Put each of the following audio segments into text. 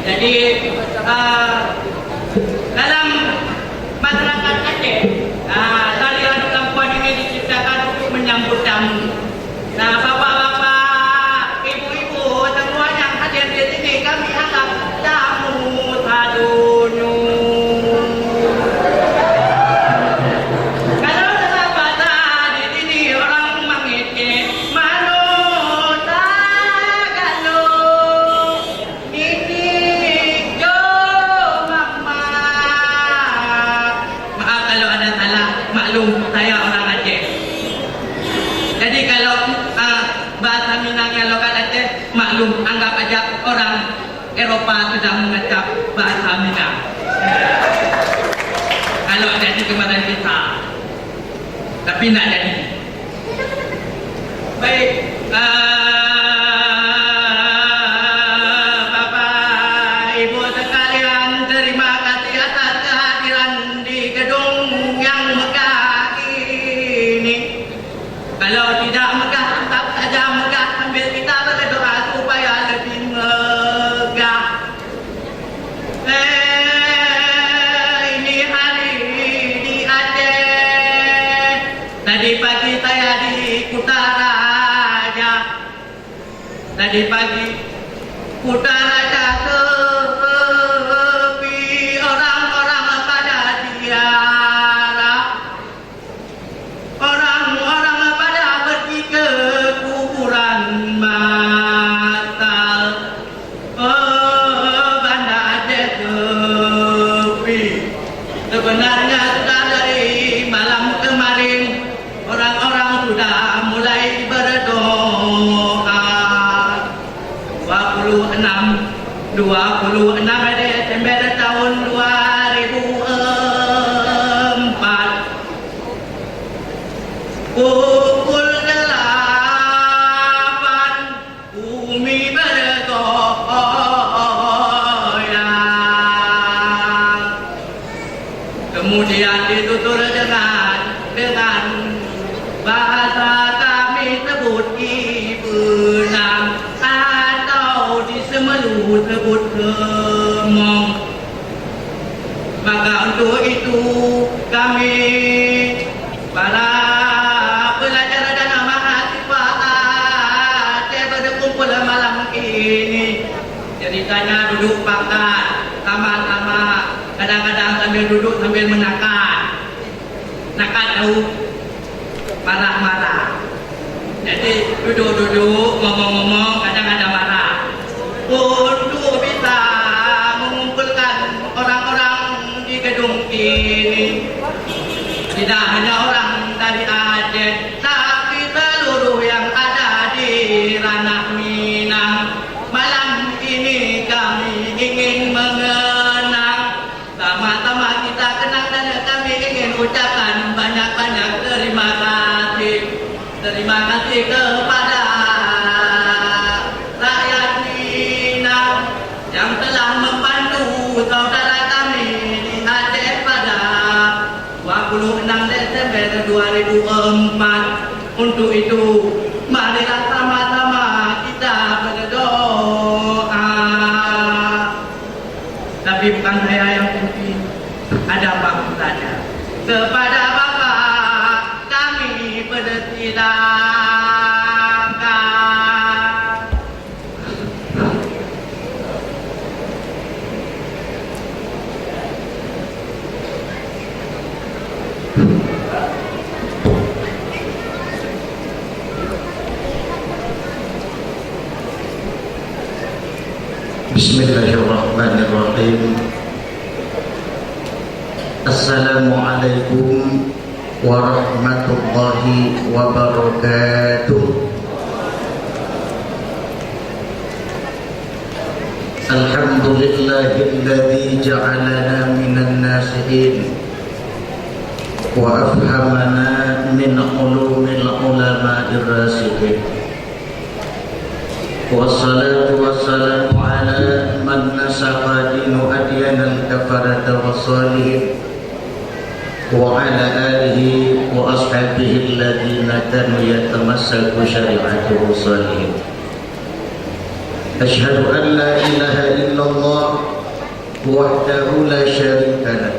Jadi dalam masyarakat Aceh, tarian Lampuan ini diciptakan untuk menyambut tamu. Nah, bapak-bapak, ibu-ibu, semua yang hadir di sini kami anggap tamu tadunya. Kalau dalam bahasa di sini orang mengejek, mano tagalo, ini jo mama. Maaf kalau ada salah, maklum saya orang Aceh. Jadi kalau bahasa Minangnya lokal Aceh, maklum anggap aja orang Eropa sedang mengecap bahasa Minang. Kalau jadi kemarin kita, tapi nak jadi. Baik, Bapak Ibu sekalian, terima kasih atas kehadiran di gedung yang megah ini. Kalau tidak megah, tetap saja megah sambil kita berdoa supaya lebih megah. Ini hari di Aceh. Tadi pagi saya di Kutaraja. Tadi pagi Kutaraja sepi, orang-orang pada ziarah. Orang-orang pada pergi ke kuburan masal. Banda Aceh sepi. Sebenarnya sudah dari malam kemarin orang-orang sudah mulai berdoa. 26 Desember tahun 2004. Pukul 8 bumi bergoyang. Kemudian ditutur dengan bahasa kami sebut Ibenang, atau di Semelu sebut Kemong. Maka untuk itu kami para pelajar dan mahasiswa Aceh berkumpul malam ini. Ceritanya duduk pangkat sama-sama, kadang-kadang sambil duduk sambil menakat. Nakat tahu, marah-marah. Jadi duduk-duduk, ngomong-ngomong, kadang ada marah. Untuk bisa mengumpulkan orang-orang di gedung ini, tidak hanya orang dari Aceh, tapi seluruh yang ada di ranah Minang. Malam ini kami ingin mengenang, sama-sama kita kenang, dan kami ingin ucapkan banyak-banyak terima kasih. Terima kasih kepada rakyat Minang yang telah membantu saudara kami di Aceh pada 26 Desember 2004. Untuk itu, marilah sama-sama kita berdoa. Tapi bukan saya yang pimpin, ada Pak Ustaznya. Kepada Bapak kami bersilakan. Bismillahirrahmanirrahim. Assalamualaikum warahmatullahi wabarakatuh. Alhamdulillahilladzi ja'alana minan nasihin wa afhamana min ulumil ulama'ir rasihin. Wassalatu wassalamu ala man nasaqa dinu adyanal kafarata wassalihin wa ala alihi wa ashabihi alladhina kanu yatamassaku syari'atuhu salihin. Ashhadu an la ilaha illallah وحده لا شريك له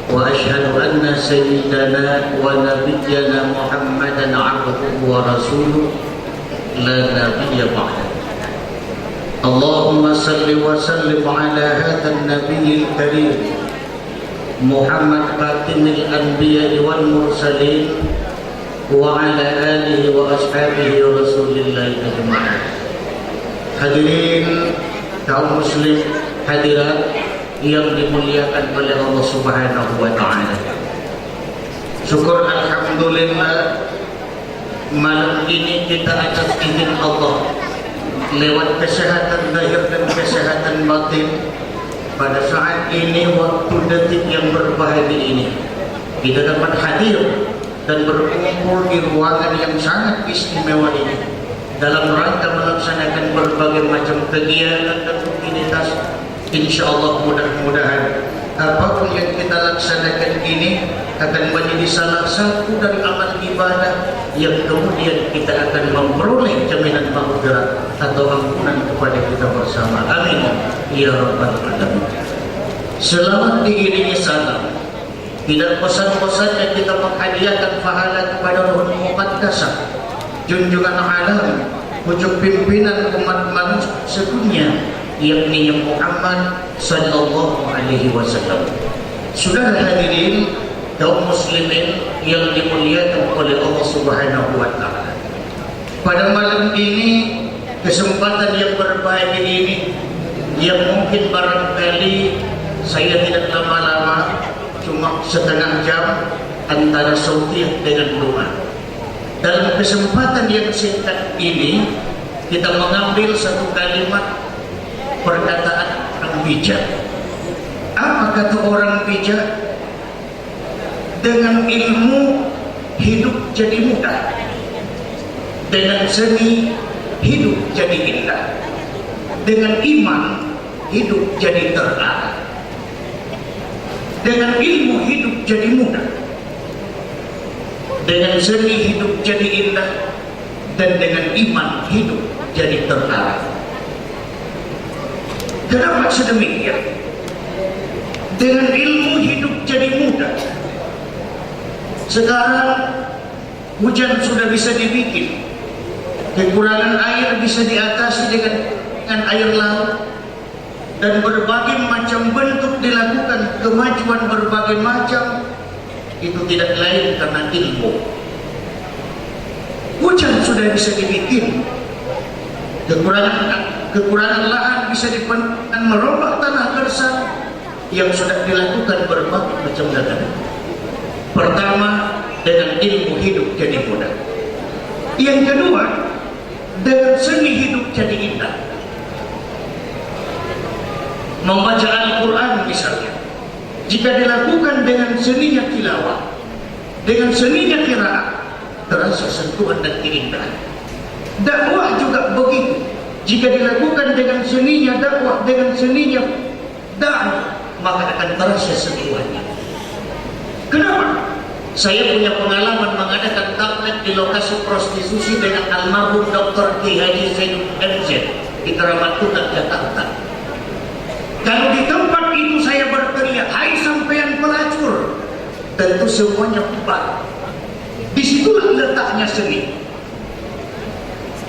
وأشهد أن سيدنا ونبينا محمدا عبده ورسوله لا نبي بعده. اللهم صل وسلم على هذا النبي الكريم محمد خاتم الأنبياء والمرسلين وعلى آله وأصحابه رسول الله أجمعين. Hadirin kaum muslim, hadirat yang dimuliakan oleh Allah Subhanahu wa taala. Syukur alhamdulillah malam ini kita atas izin Allah lewat kesehatan zahir dan kesehatan batin pada saat ini, waktu detik yang berbahagia ini, kita dapat hadir dan berkumpul di ruangan yang sangat istimewa ini dalam rangka melaksanakan berbagai macam kegiatan dan rutinitas. InsyaAllah mudah-mudahan apapun yang kita laksanakan ini akan menjadi salah satu dari amal ibadah yang kemudian kita akan memperoleh jaminan maghfirah atau ampunan kepada kita bersama. Amin ya rabbal alamin. Selamat diiringi salam, tidak bosan-bosannya kita menghadiahkan pahala kepada Ruhul Muqaddasah, junjungan alam, pucuk pimpinan umat manusia sedunia, yakni Muhammad sallallahu alaihi wasallam. Saudara hadirin kaum muslimin yang dimuliakan oleh Allah Subhanahu wa taala, pada malam ini, kesempatan yang berbahagia ini, yang mungkin barangkali saya tidak lama-lama, cuma setengah jam antara sautiyah dengan doa. Dalam kesempatan yang singkat ini, kita mengambil satu kalimat perkataan orang bijak. Apa kata orang bijak? Dengan ilmu hidup jadi mudah, dengan seni hidup jadi indah, dengan iman hidup jadi terarah, dengan ilmu hidup jadi mudah, dengan seni hidup jadi indah, dan dengan iman hidup jadi terarah. Kenapa sedemikian? Dengan ilmu hidup jadi mudah. Sekarang hujan sudah bisa dibikin, kekurangan air bisa diatasi dengan air laut, dan berbagai macam bentuk dilakukan, kemajuan berbagai macam. Itu tidak lain karena ilmu. Hujan sudah bisa dibikin, kekurangan lahan bisa dipenuhkan, merombak tanah gersang, yang sudah dilakukan berbagai macam dagangan. Pertama, dengan ilmu hidup jadi mudah. Yang kedua, dengan seni hidup jadi indah. Membaca Al-Quran misalnya, jika dilakukan dengan seninya tilawah, dengan seninya qiraat, terasa sentuhan dan keindahan. Dakwah juga begitu, jika dilakukan dengan seninya dakwah, dengan seninya dakwah, maka akan terasa sentuhannya. Kenapa? Saya punya pengalaman mengadakan tablet di lokasi prostitusi dengan almarhum Dr. Ki Haji Zainul MZ di Keramat Tutan, Jakarta. Kalau di tempat itu saya berteriak, "Hai sampean pelacur!" tentu semuanya bubar. Disitulah letaknya seni.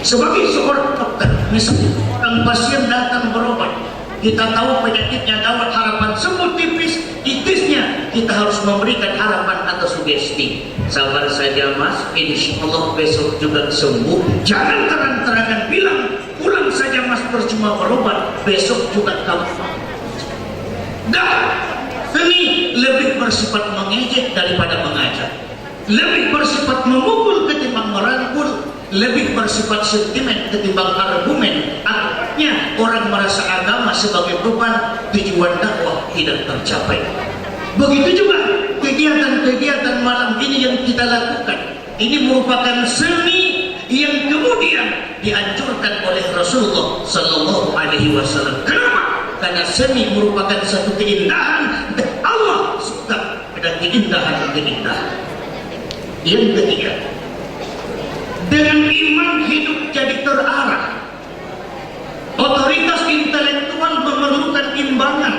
Sebagai seorang dokter, misalnya orang pasien datang berobat, kita tahu penyakitnya gawat, harapan sembuh tipis, itisnya kita harus memberikan harapan atau sugesti. Sabar saja mas, insya Allah besok juga sembuh. Jangan terang-terangan bilang, pulang saja mas percuma berobat, besok juga kamu. Dah, seni lebih bersifat mengejek daripada mengajak, lebih bersifat memukul ketimbang merangkul, lebih bersifat sentimen ketimbang argumen. Artinya orang merasa agama sebagai beban, tujuan dakwah tidak tercapai. Begitu juga kegiatan-kegiatan malam ini yang kita lakukan. Ini merupakan seni yang kemudian dianjurkan oleh Rasulullah Sallallahu Alaihi Wasallam. Kenapa? Karena seni merupakan satu keindahan dan Allah suka pada keindahan-keindahan. Yang ketiga, dengan iman hidup jadi terarah. Otoritas intelektual memerlukan imbangan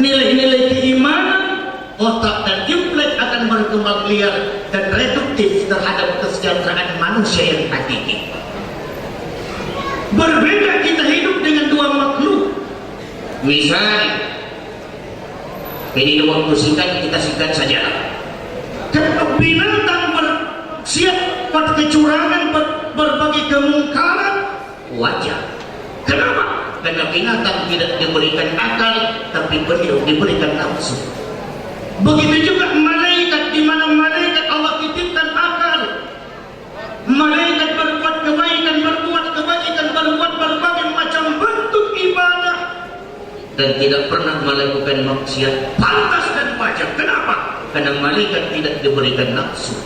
nilai-nilai keimanan, otak dan implek akan berkembang liar dan reduktif terhadap kesejahteraan manusia yang hakiki. Berbeda kita hidup dengan dua makhluk. Misal, ini waktu singkat kita singkat saja. Binatang bersiap pada kecurangan, berbagai kemungkaran, wajar. Kenapa? Karena binatang tidak diberikan akal, tapi beliau diberikan nafsu. Begitu juga malaikat, di mana malaikat Allah titipkan akal. Malaikat berbuat kebaikan, berbuat berbagai macam bentuk ibadah, dan tidak pernah melakukan maksiat, pantas dan wajar. Kenapa? Karena malaikat tidak diberikan nafsu.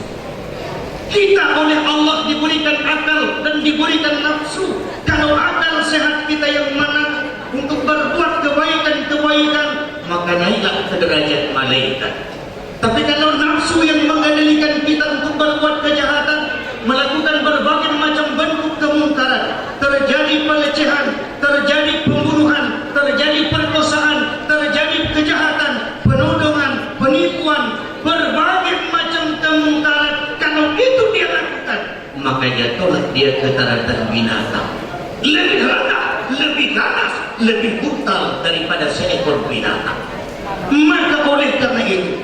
Kita oleh Allah diberikan akal dan diberikan nafsu. Kalau akal sehat kita yang mana untuk berbuat kebaikan, maka naiklah ke derajat malaikat. Tapi kalau nafsu yang mengendalikan kita untuk berbuat kejahatan, melakukan berbagai macam bentuk kemungkaran, terjadi pelecehan, terjadi pembunuhan, terjadi perkosaan, terjadi kejahatan, penodongan, penipuan, berbagai macam kemungkaran, kalau itu dia lakukan, maka jatuhlah dia ke daratan binatang. Lebih rendah, lebih ganas, lebih brutal daripada seekor binatang. Maka oleh karena itu,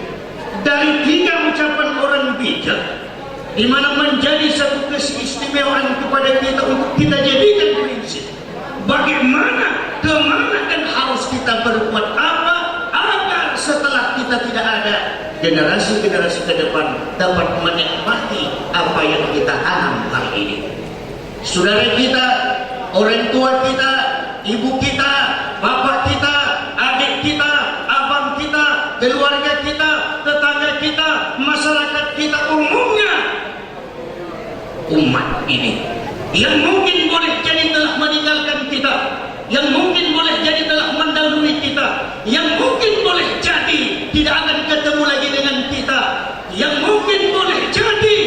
dari 3 ucapan orang bijak, di mana menjadi satu keistimewaan kepada kita untuk kita jadikan prinsip bagaimana, kemana dan harus kita berbuat apa agar setelah kita tidak ada, generasi-generasi ke depan dapat menikmati apa yang kita tanam hari ini. Saudara kita, orang tua kita, ibu kita, bapak kita, adik kita, abang kita, keluarga kita, tetangga kita, masyarakat kita umumnya, umat ini yang mungkin boleh jadi telah meninggalkan kita, yang mungkin boleh jadi telah mendahului kita, yang mungkin boleh jadi tidak akan ketemu lagi dengan kita, yang mungkin boleh jadi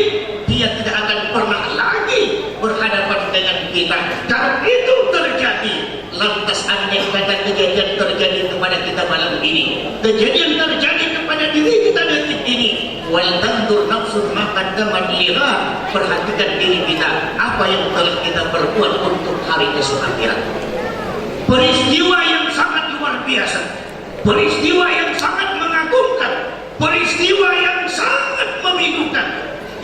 dia tidak akan pernah lagi berhadapan dengan kita. Kalau itu terjadi, lantas andai kata kejadian terjadi kepada kita malam ini, kejadian terjadi kepada diri kita detik ini, wal tandur nafsun ma qaddamat lighad, perhatikan diri kita, apa yang telah kita perbuat untuk hari esok akhirat. Peristiwa yang sangat luar biasa, peristiwa yang sangat mengagumkan, peristiwa yang sangat memilukan,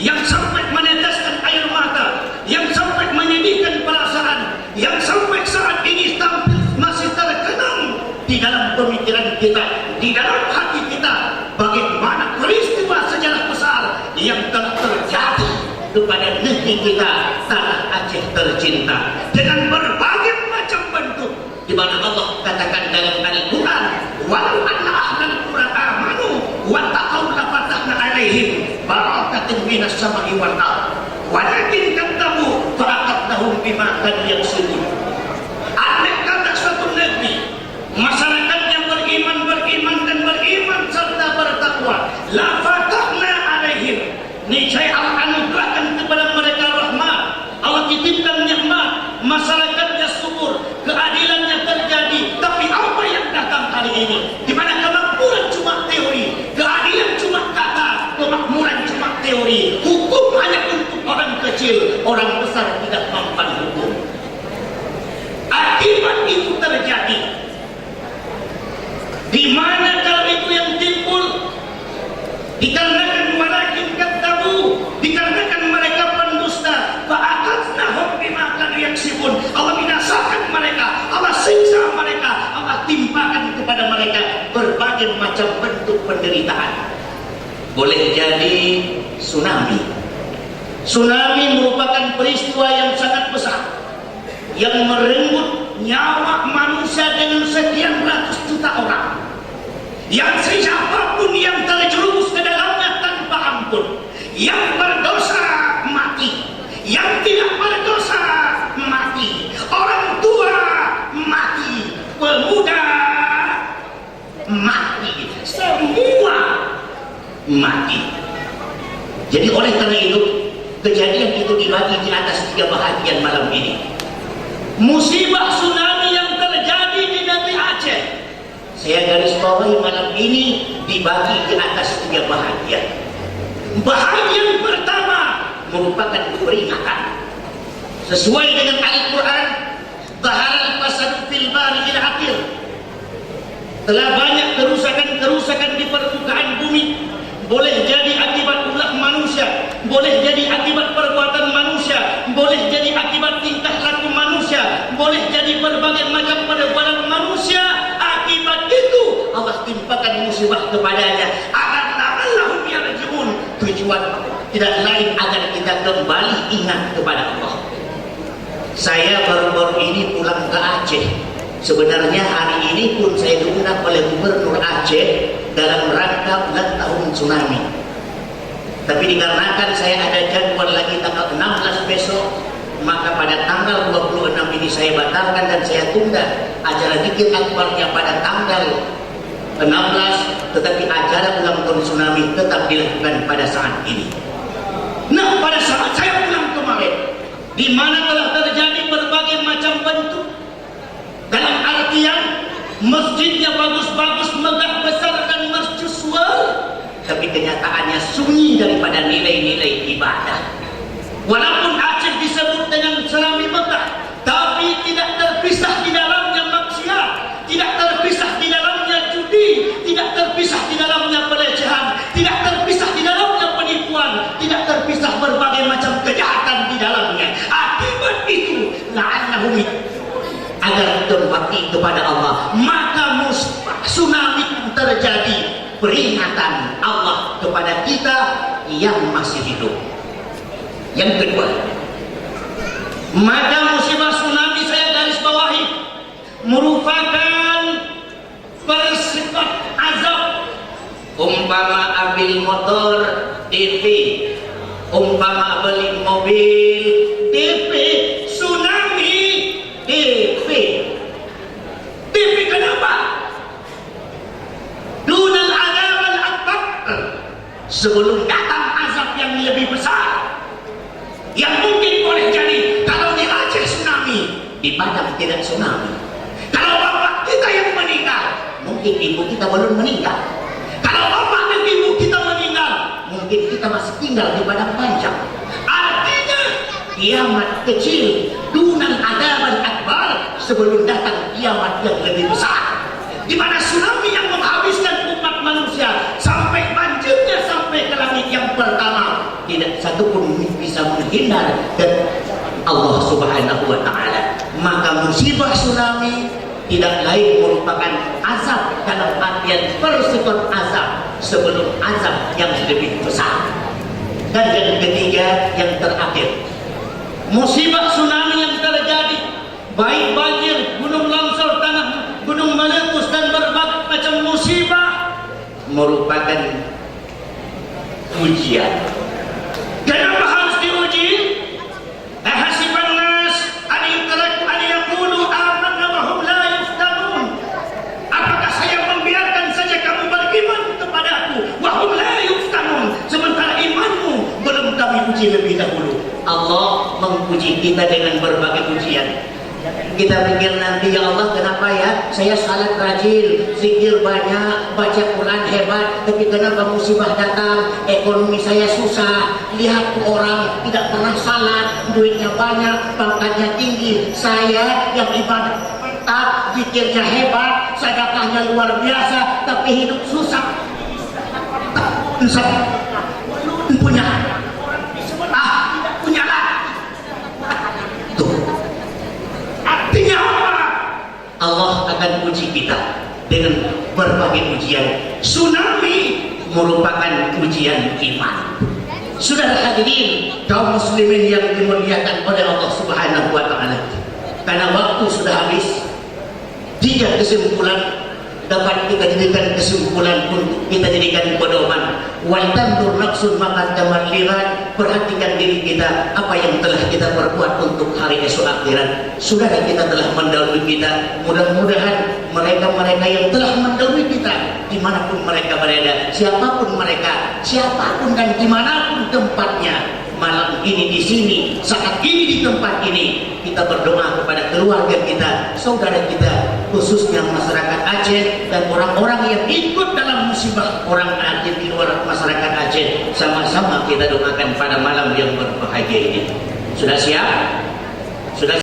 yang sampai meneteskan air mata, yang sampai menyedihkan perasaan, yang sampai saat ini masih terkenang di dalam pemikiran kita, di dalam hati kita, bagaimana peristiwa sejarah besar yang telah terjadi kepada negeri kita, tanah Aceh tercinta, dengan berbagai macam bentuk, di mana Allah katakan dalam Al-Quran, walau anna ahlal qura amanu wattaqaw lafatahna alaihim barakatin minas sama'i wal ardh walakin kadzabu fa'aqadnahum bima kanu yaksibun. Andai kata suatu negeri, masyarakat yang beriman dan beriman serta bertakwa, lafatahna alaihim, niscaya Allah anugerahkan kepada mereka rahmat, Allah titipkan nikmat, masyarakatnya subur, keadilannya terjadi. Tapi apa yang datang hari ini, di mana kemakmuran cuma teori, keadilan cuma kata, kemakmuran cuma teori, hukum hanya untuk orang kecil, orang besar tidak mampan hukum. Akibat itu terjadi, di mana kalau itu yang timbul dikarenakan walakin kadzabu, dikarenakan mereka pendusta, fa'aqadnahum bima kanu yaksibun, Allah binasakan mereka, Allah siksa mereka, Allah timpakan kepada mereka berbagai macam bentuk penderitaan. Boleh jadi tsunami. Tsunami merupakan peristiwa yang sangat besar, yang merenggut nyawa manusia dengan sekian ratus juta orang, yang siapapun yang terjerumus ke dalamnya tanpa ampun, yang berdosa mati, yang tidak berdosa mati, orang tua mati, pemuda mati, semua mati. Jadi oleh karena itu, kejadian itu dibagi di atas 3 bahagian malam ini. Musibah tsunami yang terjadi di negeri Aceh Saya garis bawahi malam ini dibagi di atas 3 bahagian. Bahagian pertama merupakan peringatan. Sesuai dengan Al-Quran, Zaharal fasad fil bari ila akhir. Telah banyak kerusakan-kerusakan di permukaan bumi. Boleh jadi akibat ulah manusia, boleh jadi akibat perbuatan manusia, boleh jadi akibat tingkah laku manusia, boleh jadi berbagai macam perbuatan manusia. Akibat itu Allah timpakan musibah kepadanya agar la'allahum yarji'un. Tujuan tidak lain agar kita kembali ingat kepada Allah. Saya baru-baru ini pulang ke Aceh. Sebenarnya hari ini pun saya diundang oleh Gubernur Aceh dalam rangka ulang tahun tsunami. Tapi dikarenakan saya ada jadwal lagi tanggal 16 besok, maka pada tanggal 26 ini saya batalkan dan saya tunda acara zikir akbarnya pada tanggal 16, tetapi acara ulang tahun tsunami tetap dilakukan pada saat ini. Nah, pada saat saya pulang kemarin, di mana telah terjadi berbagai macam bentuk, dalam artian masjidnya bagus-bagus, megah besar dan mercusuar, tapi kenyataannya sunyi daripada nilai-nilai ibadah. Walaupun Aceh disebut dengan Tsunami Mekah, tapi tidak terpisah di dalamnya maksiat, tidak terpisah di dalamnya judi, tidak terpisah di dalamnya pelecehan, tidak terpisah di dalamnya penipuan, tidak terpisah berbagai macam kejahatan di dalamnya. Akibat itu, la'annahum, agar berbakti kepada Allah, maka musibah tsunami terjadi. Peringatan Allah kepada kita yang masih hidup. Yang kedua, maka musibah tsunami saya garis bawahi merupakan bersifat azab. Umpama ambil motor DP, umpama beli mobil DP, tsunami DP. DP kenapa? Dunal azab al-akbar, sebelum datang azab yang lebih besar, yang mungkin boleh jadi kalau di Aceh tsunami, di Padang tidak tsunami. Kalau bapak kita yang meninggal, mungkin ibu kita belum meninggal. Kalau bapak dan ibu kita meninggal, mungkin kita masih tinggal di Padang Panjang. Artinya kiamat kecil, dunal azab al-akbar, sebelum datang kiamat yang lebih besar, di mana tsunami yang menghabiskan umat manusia sampai banjirnya sampai ke langit yang pertama, tidak satu pun bisa menghindar dan Allah Subhanahu wa taala. Maka musibah tsunami tidak lain merupakan azab dalam artian bersifat azab sebelum azab yang lebih besar. Dan yang ketiga, yang terakhir, musibah tsunami yang terjadi, baik banjir, gunung longsor, gunung meletus dan berbagai macam musibah, merupakan ujian. Kenapa harus diuji? Ahasiban nas an yutraku an yaqulu amanna wa hum la yuftanun. Apakah saya membiarkan saja kamu beriman kepadaku wa hum la yuftanun, sementara imanmu belum kami uji lebih dahulu. Allah menguji kita dengan berbagai ujian. Kita pikir nanti, ya Allah kenapa ya saya salat rajin, zikir banyak, baca Quran hebat, tapi kenapa musibah datang, ekonomi saya susah. Lihat orang tidak pernah salat, duitnya banyak, pangkatnya tinggi. Saya yang ibadah tak, zikirnya hebat, sedekahnya luar biasa, tapi hidup susah. Punya tidak punya lah. Artinya apa? Allah akan uji kita dengan berbagai ujian. Tsunami merupakan ujian iman. Saudara hadirin kaum muslimin yang dimuliakan oleh Allah Subhanahu wa taala, karena waktu sudah habis, 3 kesimpulan dapat kita jadikan kesimpulan untuk kita jadikan pedoman. Wal tandur nafsun maka tamalliran, perhatikan diri kita apa yang telah kita perbuat untuk hari esok akhirat. Saudara kita telah mendahului kita, mudah-mudahan mereka-mereka yang telah mendahului kita dimanapun mereka berada, siapapun mereka, siapapun dan dimanapun tempatnya, malam ini di sini, saat ini di tempat ini, kita berdoa kepada keluarga kita, saudara kita, khususnya masyarakat Aceh dan orang-orang yang ikut dalam musibah orang Aceh di luar masyarakat Aceh. Sama-sama kita doakan pada malam yang berbahagia ini. Sudah siap? Sudah